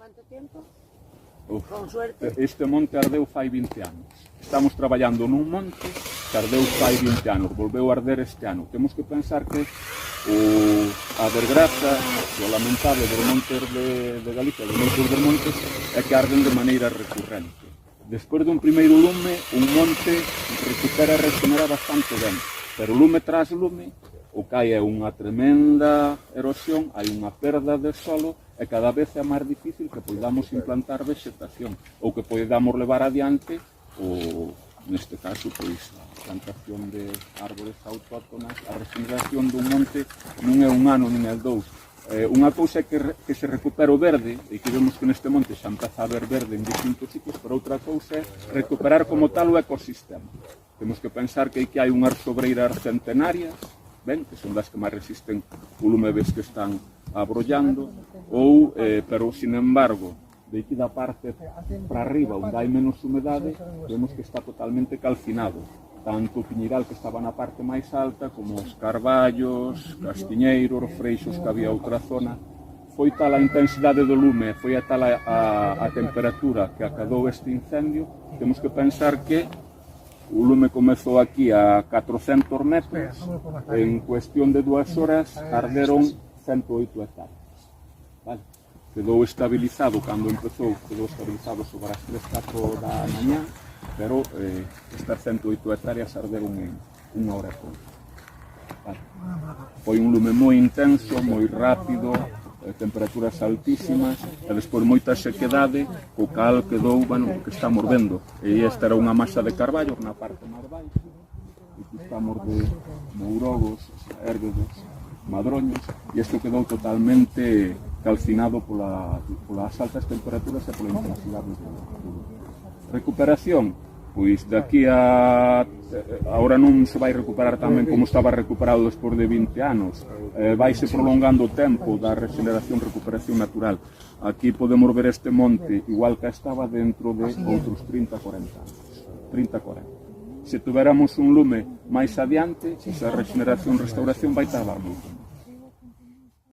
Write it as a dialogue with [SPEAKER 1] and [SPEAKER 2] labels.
[SPEAKER 1] Quanto tempo?
[SPEAKER 2] Uf,
[SPEAKER 1] Con suerte.
[SPEAKER 2] este monte ardeu fai 20 anos. Estamos traballando nun monte que ardeu fai 20 anos, volveu a arder este ano. Temos que pensar que a desgraza, o lamentable dos montes de Galicia, dos moitos dos montes, é que arden de maneira recurrente. Despois dun primeiro lume, un monte recupera e regenera bastante ben, pero lume tras lume, o que hai é unha tremenda erosión, hai unha perda de solo e cada vez é máis difícil que podamos implantar vegetación ou que podamos levar adiante neste caso, pois, a plantación de árbores autóctonas, a regeneración dun monte non é un ano nin é dous. Unha cousa é que se recupera o verde, e que vemos que neste monte xa empeza a haber verde en distintos sitios, pero outra cousa é recuperar como tal o ecosistema. Temos que pensar que hai unhas sobreiras centenarias, ben, que son das que máis resisten o lume ves que están abrollando, pero, sin embargo, de aquí da parte para arriba, onde hai menos humedade, vemos que está totalmente calcinado. Tanto o piñeiral que estaba na parte máis alta, como os carballos, castiñeiros, freixos que había outra zona. Foi tal a intensidade do lume, foi a tal a temperatura que acadou este incendio, temos que pensar que o lume comezou aquí a 400 metros, en cuestión de 2 horas arderon 108 hectáreas. Vale? Quedou estabilizado, cando empezou, quedou estabilizado sobre as 3-4 da mañá, pero estas 108 hectáreas arderon en 1 hora e pouco. Vale? Foi un lume moi intenso, moi rápido, temperaturas altísimas, e despois moita sequedade, o cal quedou, bueno, que estamos vendo. E esta era unha masa de carballo na parte máis baixa, e que estamos de mourogos, érguedos, madroños, e isto quedou totalmente calcinado polas altas temperaturas e pola intensidade do lume. Recuperación, pois daqui a... Ahora non se vai recuperar tamén como estaba recuperado despois de 20 anos. Vaise prolongando o tempo da regeneración, recuperación natural. Aquí podemos ver este monte igual que estaba dentro de outros 30-40 anos. 30-40. Se tuveramos un lume máis adiante, esa regeneración, restauración vai tardar moito.